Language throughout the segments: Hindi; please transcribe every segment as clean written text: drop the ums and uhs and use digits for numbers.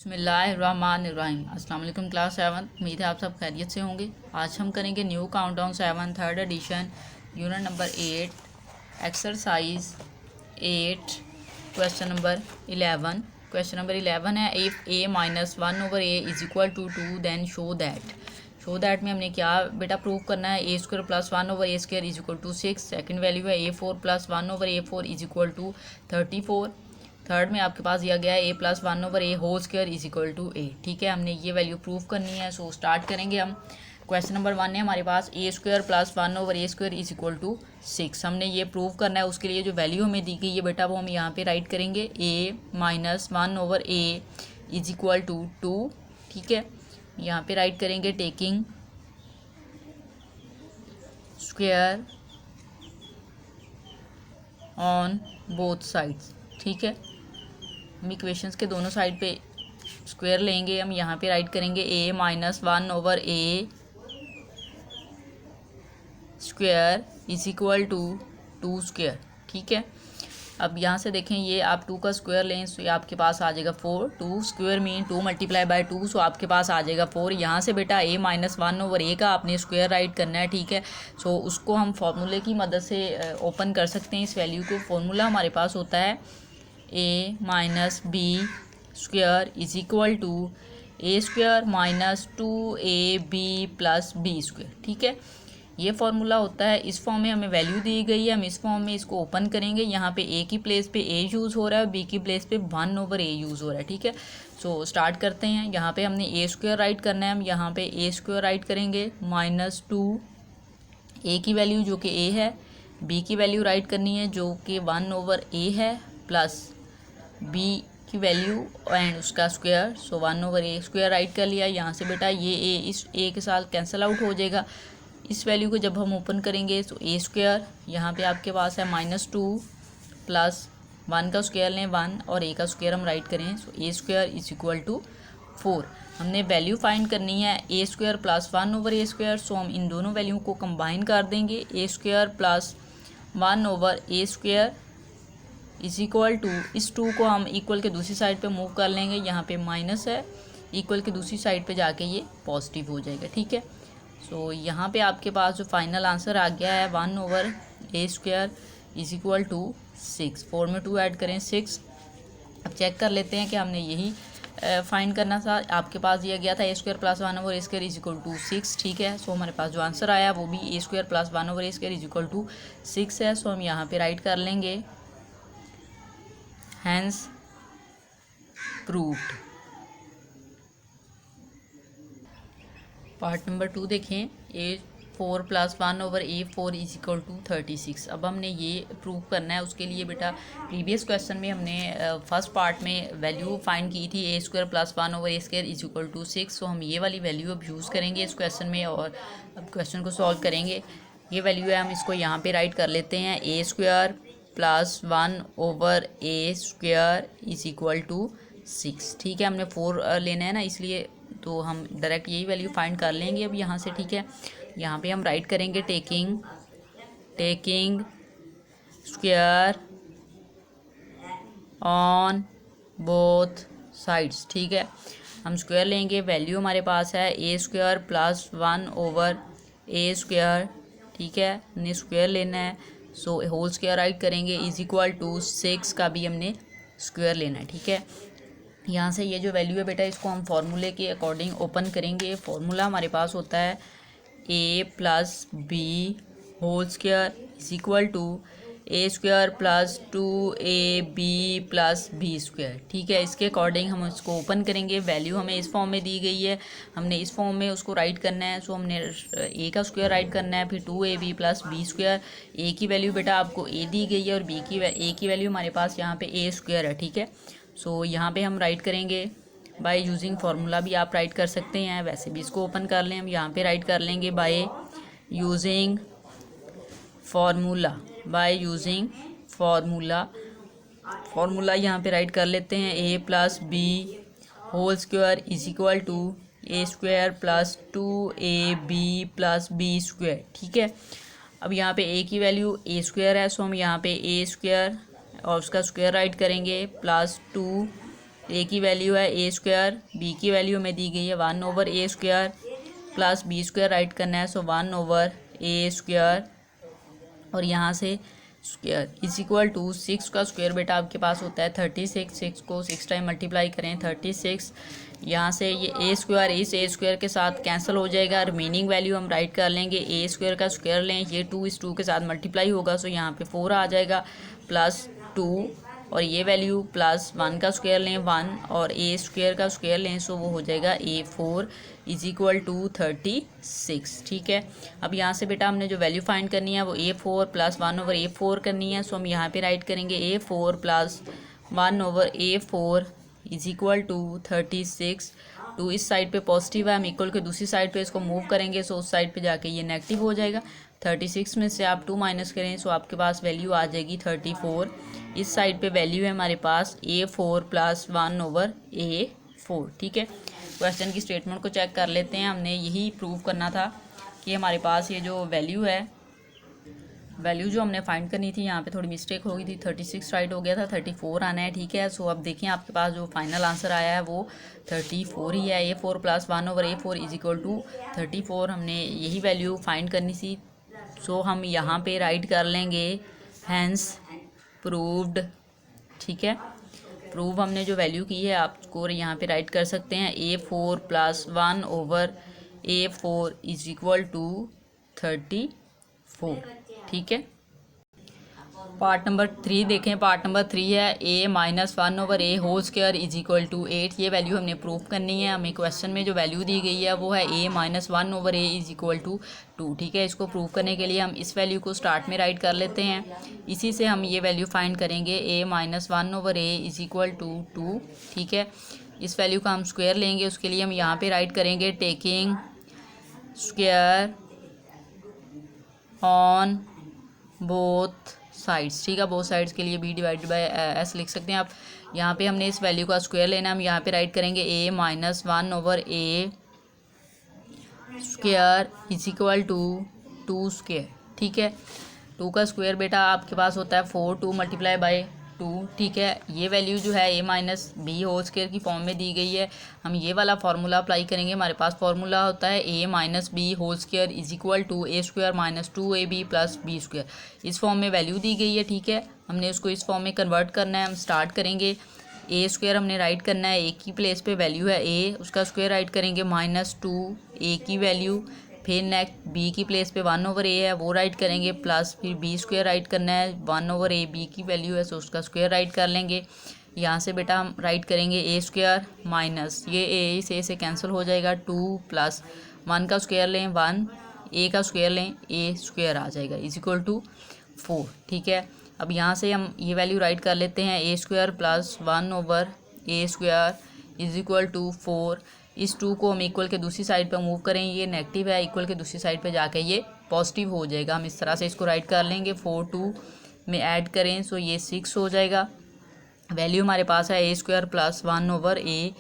बिस्मिल्लाहिर्रहमानिर्रहीम। अस्सलाम वालेकुम क्लास 7। उम्मीद है आप सब खैरियत से होंगे। आज हम करेंगे new countdown 7 third edition unit number 8 exercise 8 question number 11। Question number 11 है if a minus 1/a is equal to 2 then show that में हमने क्या बेटा प्रूव करना है। a square plus 1/a² is equal to 6। Second value है a4 plus 1/a4 is equal to 34। Third में आपके पास दिया गया है a plus 1/a² is equal to a। ठीक है, हमने ये वैल्यू प्रूव करनी है। सो स्टार्ट करेंगे हम। क्वेश्चन नंबर 1 है हमारे पास a square plus 1/a² is equal to 6। हमने ये प्रूव करना है। उसके लिए जो वैल्यू हमें दी गई है बेटा वो हम यहाँ पे राइट करेंगे a minus 1/a is equal to 2। ठीक है, यहाँ पे राइट करेंगे taking square on both sides. ठीक है, हम इक्वेशंस के दोनों साइड पे स्क्वायर लेंगे। हम यहाँ पे राइट करेंगे a minus 1/a square is equal to 2 square. ठीक है, अब यहाँ से देखें ये आप 2 का स्क्वायर लें तो ये आपके पास आ जाएगा 4। 2 स्क्वायर मीन 2 मल्टीप्लाई बाय 2, सो आपके पास आ जाएगा 4। यहाँ से बेटा a माइनस 1/a का आपने स्क्वायर राइट करना है। ठीक है, सो उसको हम फार्मूले की मदद से ओपन कर सकते हैं इस वैल्यू को। फार्मूला हमारे पास होता है a minus b square is equal to a square minus 2ab plus b square. ठीक है, ये फार्मूला होता है। इस फॉर्म में हमें वैल्यू दी गई है, हम इस फॉर्म में इसको ओपन करेंगे। यहाँ पे a की प्लेस पे a यूज़ हो रहा है, b की प्लेस पे 1/a यूज़ हो रहा है। ठीक है, सो स्टार्ट करते हैं। यहाँ पे हमने a स्क्वायर राइट करना है, हम यहाँ पे a स्क्वायर राइट करेंगे माइनस 2 a की वैल्यू जो कि a है, b की वैल्यू राइट करनी है जो कि 1/a है, प्लस b की वैल्यू एंड उसका स्क्वायर, सो 1/a स्क्वायर राइट कर लिया। यहाँ से बेटा ये a इस a के साथ कैंसिल आउट हो जाएगा। इस वैल्यू को जब हम ओपन करेंगे तो a स्क्वायर यहाँ पे आपके पास है माइनस 2 प्लस 1 का स्क्वायर लें 1 और a का स्क्वायर हम राइट करें, so a square is equal to 4। हमने वैल्यू फाइंड करनी है a स्क्वायर प्लस 1/a², सो हम इन दोनों वैल्यू को कंबाइन कर देंगे। a square plus 1/a² is equal to, इस 2 को हम इक्वल के दूसरी साइड पे मूव कर लेंगे। यहाँ पे माइनस है, इक्वल के दूसरी साइड पे जाके ये पॉजिटिव हो जाएगा। ठीक है, सो यहाँ पे आपके पास जो फाइनल आंसर आ गया है 1/a² इज इक्वल टू 6। 4 में 2 ऐड करें 6। अब चेक कर लेते हैं कि हमने यही फाइंड करना था। आपके पास दिया गया था a square plus 1/a² is equal to 6। ठीक है, सो हमारे पास जो आंसर आया वो भी a square plus 1/a² is equal to 6 है। सो हम यहाँ पे राइट कर लेंगे हैंस प्रूव्ड। पार्ट नंबर 2 देखें, a4 plus 1/a4 is equal to 36। अब हमने ये प्रूव करना है। उसके लिए बेटा प्रीवियस क्वेश्चन में हमने फर्स्ट पार्ट में वैल्यू फाइंड की थी a square plus 1/a² is equal to 6। So हम ये वाली वैल्यू अब यूज़ करेंगे इस क्वेश्चन में और अब क्वेश्चन को सॉल्व करेंगे। ये वैल्यू है, हम इसको यहाँ पे राइट कर लेते हैं a square plus 1/a² is equal to 6। ठीक है, हमने 4 लेना है ना, इसलिए तो हम डायरेक्ट यही वैल्यू फाइंड कर लेंगे अब यहाँ से। ठीक है, यहाँ पे हम राइट करेंगे taking square on both sides. ठीक है, हम स्क्वायर लेंगे। वैल्यू हमारे पास है a स्क्वायर प्लस 1/a²। ठीक है, हमने स्क्वायर लेना है, सो होल स्क्वायर राइट करेंगे इज इक्वल टू 6 का भी हमने स्क्वायर लेना है। ठीक है, यहाँ से ये जो वैल्यू है बेटा इसको हम फार्मूले के अकॉर्डिंग ओपन करेंगे। फार्मूला हमारे पास होता है a plus B whole square is equal to a square plus 2ab plus b square. ठीक है, इसके अकॉर्डिंग हम इसको ओपन करेंगे। वैल्यू हमें इस फॉर्म में दी गई है, हमने इस फॉर्म में उसको राइट करना है। सो हमने a का स्क्वायर राइट करना है, फिर 2ab plus b square. a की वैल्यू बेटा आपको a दी गई है और a की वैल्यू हमारे पास यहाँ पे a स्क्वायर है। ठीक है, सो यहाँ पे हम राइट करेंगे बाय यूजिंग फार्मूला, भी आप राइट कर सकते हैं, वैसे भी इसको ओपन कर लें। हम यहाँ पे राइट कर लेंगे बाय यूजिंग फार्मूला यहाँ पे राइट कर लेते हैं a plus B whole square is equal to a square plus 2ab plus b square. ठीक है, अब यहाँ पे a की वैल्यू a स्क्वायर है, सो हम यहाँ पे a स्क्वायर और उसका स्क्वायर राइट करेंगे प्लस 2 ए की वैल्यू है ए स्क्वायर, बी की वैल्यू में दी गई है 1/a² plus b square right करना है, सो 1/a², और यहाँ से स्क्वायर इज इक्वल टू 6 का स्क्वायर बेटा आपके पास होता है 36। 6 को 6 टाइम मल्टीप्लाई करें 36, यहाँ से ये ए स्क्वायर इस ए स्क्वायर के साथ कैंसिल हो जाएगा, रिमेनिंग वैल्यू हम राइट कर लेंगे ए स्क्वायर का स्क्वायर लें, ये 2 इस 2 के साथ मल्टीप्लाई होगा, सो यहाँ पे 4 आ जाएगा प्लस 2, और ये वैल्यू प्लस 1 का स्क्वायर लें 1, और ए स्क्वायर का स्क्वायर लें, सो वो हो जाएगा A4 इज इक्वल टू 36। ठीक है, अब यहाँ से बेटा हमने जो वैल्यू फाइंड करनी है वो A4 प्लस 1/A4 करनी है, सो हम यहाँ पे राइट करेंगे A4 plus 1/A4 is equal to 36। 2 इस साइड पे पॉजिटिव है, हम इक्वल के दूसरी साइड पे इसको मूव करेंगे, सो उस साइड पे जाके ये नेगेटिव हो जाएगा। 36 में से आप 2 माइनस करें, सो आपके पास वैल्यू आ जाएगी 34। इस साइड पे वैल्यू है हमारे पास A4 प्लस 1/A4। ठीक है, क्वेश्चन की स्टेटमेंट को चेक कर लेते हैं। हमने यही प्रूव करना था कि हमारे पास ये जो वैल्यू है, वैल्यू जो हमने फाइंड करनी थी, यहाँ पे थोड़ी मिस्टेक हो गई थी, 36 राइट हो गया था, 34 आना है। ठीक है, सो अब देखें आपके पास जो फाइनल आंसर आया है वो 34 ही है। A4 plus 1/A4 is equal to 34, हमने यही वैल्यू फाइंड करनी थी, सो हम यहाँ पे राइट कर लेंगे हैंस प्रूव्ड। ठीक है, प्रूव हमने जो वैल्यू की है आपको यहाँ पे राइट कर सकते हैं A4 plus 1/A4 is equal to 34। ठीक है, पार्ट नंबर 3 देखें। पार्ट नंबर 3 है A minus 1/A² is equal to 8। ये वैल्यू हमने प्रूव करनी है। हमें क्वेश्चन में जो वैल्यू दी गई है वो है A minus 1/A is equal to 2। ठीक है, इसको प्रूव करने के लिए हम इस वैल्यू को स्टार्ट में राइट कर लेते हैं, इसी से हम ये वैल्यू फाइंड करेंगे A minus 1/A is equal to 2। ठीक है, इस वैल्यू का हम स्क्वायर लेंगे, उसके लिए हम यहाँ पे राइट करेंगे taking square on both sides. ठीक है, बोथ साइड्स के लिए B डिवाइडेड बाय S लिख सकते हैं आप। यहाँ पे हमने इस वैल्यू का स्क्वायर लेना है, हम यहाँ पे राइट करेंगे A minus 1/A square is equal to 2 square. ठीक है, 2 का स्क्वायर बेटा आपके पास होता है 4, 2 मल्टीप्लाई बाय 2। ठीक है, ये वैल्यू जो है A minus B whole square की फॉर्म में दी गई है, हम ये वाला फार्मूला अप्लाई करेंगे। हमारे पास फार्मूला होता है A minus B whole square is equal to A² minus 2AB plus B square. इस फॉर्म में वैल्यू दी गई है। ठीक है, हमने उसको इस फॉर्म में कन्वर्ट करना है। हम स्टार्ट करेंगे A² हमने राइट करना है, A की प्लेस पे वैल्यू है A, उसका स्क्वायर राइट करेंगे माइनस 2A की वैल्यू, फिर नेक्स्ट B की प्लेस पे 1/A है वो राइट करेंगे, प्लस फिर B स्क्वायर राइट करना है, 1/A B की वैल्यू है, सो उसका स्क्वायर राइट कर लेंगे। यहाँ से बेटा हम राइट करेंगे A² माइनस ये A से कैंसिल हो जाएगा, 2 प्लस 1 का स्क्वायर लें 1, A का स्क्वायर लें A स्क्वायर आ जाएगा इज इक्वल टू 4। ठीक है, अब यहाँ से हम ये वैल्यू राइट कर लेते हैं A² plus 1/A² is equal to 4। इस 2 को हम इक्वल के दूसरी साइड पे मूव करें, ये नेगेटिव है, इक्वल के दूसरी साइड पे जाके ये पॉजिटिव हो जाएगा। हम इस तरह से इसको राइट कर लेंगे, 4 2 में ऐड करें, सो ये 6 हो जाएगा। वैल्यू हमारे पास है A² प्लस 1/A²।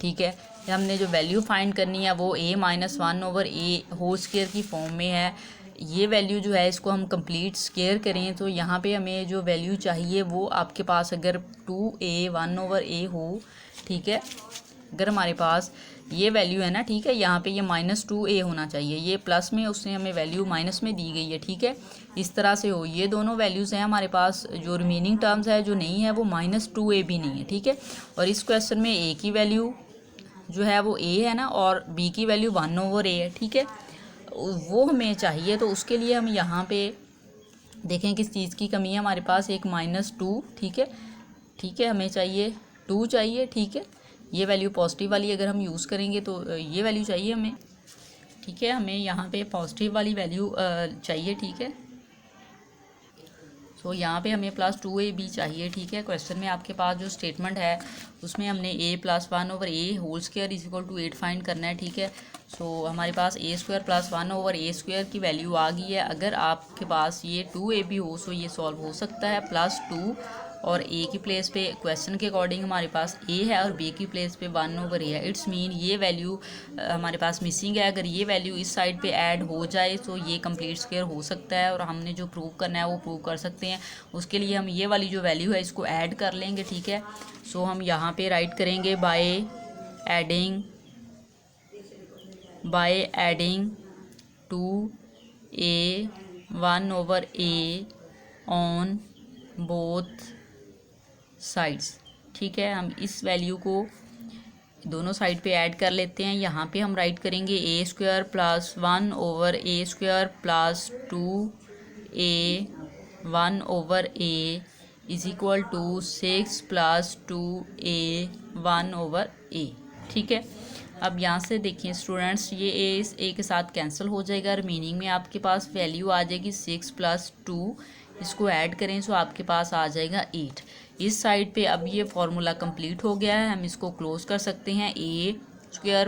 ठीक है, हमने जो वैल्यू फाइंड करनी है वो A minus 1/A whole square की फॉर्म में है। ये वैल्यू जो है इसको हम कंप्लीट स्क्वायर करें, तो यहाँ पे हमें जो वैल्यू चाहिए वो आपके पास अगर 2A 1/A हो, ठीक है, अगर हमारे पास ये वैल्यू है ना, ठीक है, यहाँ पे ये माइनस 2A होना चाहिए, ये प्लस में उसने हमें वैल्यू माइनस में दी गई है। ठीक है, इस तरह से हो, ये दोनों वैल्यूज़ हैं हमारे पास, जो रिमेनिंग टर्म्स है जो नहीं है वो माइनस 2A भी नहीं है। ठीक है, और इस क्वेश्चन में A की वैल्यू जो है वो A है ना, और B की वैल्यू 1/A है। ठीक है, वो हमें चाहिए, तो उसके लिए हम यहाँ पे देखें किस चीज़ की कमी है हमारे पास, एक -2। ठीक है, ठीक है, हमें चाहिए 2 चाहिए। ठीक है, ये वैल्यू पॉजिटिव वाली अगर हम यूज़ करेंगे तो ये वैल्यू चाहिए हमें। ठीक है, हमें यहाँ पे पॉजिटिव वाली वैल्यू चाहिए। ठीक है, तो यहाँ पे हमें प्लस 2AB चाहिए। ठीक है, क्वेश्चन में आपके पास जो स्टेटमेंट है उसमें हमने A plus 1/A whole square is equal to 8 find करना है। ठीक है, सो हमारे पास A² प्लस 1/A² की वैल्यू आ गई है। अगर आपके पास ये 2AB हो सो ये सॉल्व हो सकता है, +2 और ए की प्लेस पे क्वेश्चन के अकॉर्डिंग हमारे पास ए है और बी की प्लेस पे 1/a है। इट्स मीन ये वैल्यू हमारे पास मिसिंग है। अगर ये वैल्यू इस साइड पे ऐड हो जाए तो ये कंप्लीट स्क्वायर हो सकता है और हमने जो प्रूव करना है वो प्रूव कर सकते हैं। उसके लिए हम ये वाली जो वैल्यू है इसको ऐड कर लेंगे, ठीक है। सो हम यहाँ पे राइट करेंगे by adding 2a 1/a on both sides, ठीक है। हम इस वैल्यू को दोनों साइड पे ऐड कर लेते हैं। यहाँ पे हम राइट करेंगे a² plus 1/a² plus 2a 1/a is equal to 6 plus 2a 1/a, ठीक है। अब यहाँ से देखिए स्टूडेंट्स, ये ए इस ए के साथ कैंसिल हो जाएगा। रिमेनिंग में आपके पास वैल्यू आ जाएगी 6 प्लस 2, इसको ऐड करें तो आपके पास आ जाएगा 8। इस साइड पे अब ये फॉर्मूला कंप्लीट हो गया है, हम इसको क्लोज कर सकते हैं। a²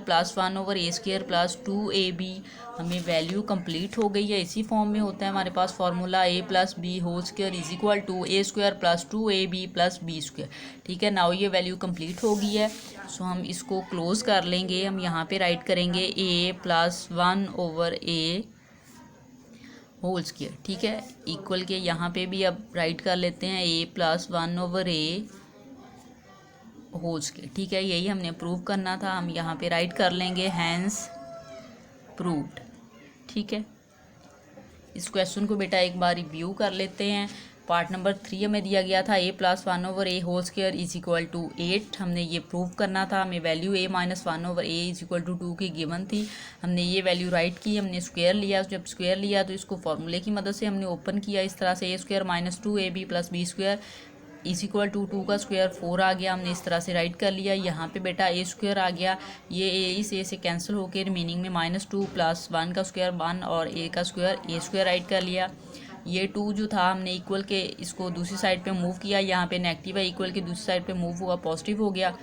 plus 1/a² plus 2ab, हमें वैल्यू कंप्लीट हो गई है। इसी फॉर्म में होता है हमारे पास formula a plus B whole square is equal to a² plus 2ab plus b², ठीक है। नाउ ये वैल्यू कंप्लीट हो गई है, सो हम इसको क्लोज कर लेंगे। हम यहाँ पे राइट करेंगे a plus 1/a whole square, ठीक है, इक्वल के यहाँ पे भी अब राइट कर लेते हैं a plus 1/a whole square, ठीक है। यही हमने प्रूव करना था, हम यहाँ पे राइट कर लेंगे हैंस प्रूव्ड, ठीक है। इस क्वेश्चन को बेटा एक बार रिव्यू कर लेते हैं। पार्ट नंबर 3 हमें दिया गया था a plus 1/a whole square is equal to 8, हमने ये प्रूव करना था। हमें value a minus 1/a is equal to 2 की गिवन थी, हमने ये वैल्यू राइट की, हमने स्क्वायर लिया। जब स्क्वायर लिया तो इसको फॉर्मूले की मदद से हमने ओपन किया इस तरह से, a² minus 2ab plus b² is equal to 2 का स्क्वायर 4 आ गया, हमने इस तरह से राइट कर लिया। यहाँ पे बेटा a² आ गया, ये a इस a से कैंसिल होकर रिमेनिंग में -2 प्लस 1 का स्क्वायर 1 और a का स्क्वायर a² राइट कर लिया। ये 2 जो था हमने इक्वल के इसको दूसरी साइड पे मूव किया, यहाँ पे नेगेटिव है, इक्वल के दूसरी साइड पे मूव हुआ पॉजिटिव हो गया,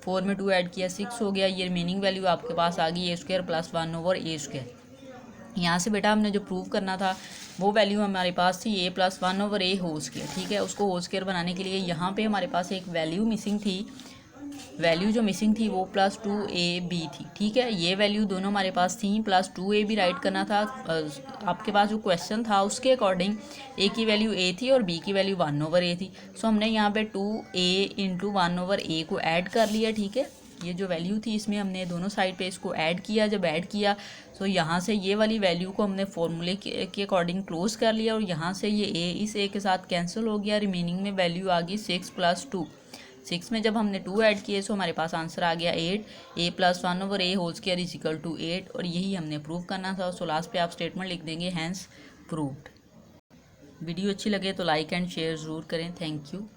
4 में 2 ऐड किया 6 हो गया। ये रिमेनिंग वैल्यू आपके पास आ गई a² प्लस 1/a²। यहाँ से बेटा हमने जो प्रूव करना था वो वैल्यू हमारे पास थी a plus 1/a whole square, ठीक है। उसको होल स्क्वायर बनाने के लिए यहाँ पे हमारे पास एक वैल्यू मिसिंग थी, वैल्यू जो मिसिंग थी वो प्लस 2ab थी, ठीक है। ये वैल्यू दोनों हमारे पास थी, प्लस 2ab राइट करना था। आपके पास जो क्वेश्चन था उसके अकॉर्डिंग a की वैल्यू a थी और b की वैल्यू 1/a थी, सो हमने यहाँ पे 2a इंटू 1/a को ऐड कर लिया, ठीक है। ये जो वैल्यू थी इसमें हमने दोनों साइड पे इसको ऐड किया। जब ऐड किया तो यहाँ से ये वाली वैल्यू को हमने फॉर्मूले के अकॉर्डिंग क्लोज कर लिया और यहाँ से ये a इस a के साथ कैंसिल हो गया। रिमेनिंग में वैल्यू आ गई 6 प्लस 2, 6 में जब हमने 2 ऐड किए तो हमारे पास आंसर आ गया 8, a plus 1/a whole square is equal to 8, और यही हमने प्रूव करना था। सो लास्ट पे आप स्टेटमेंट लिख देंगे हैंस प्रूव्ड। वीडियो अच्छी लगे तो लाइक एंड शेयर ज़रूर करें। Thank you.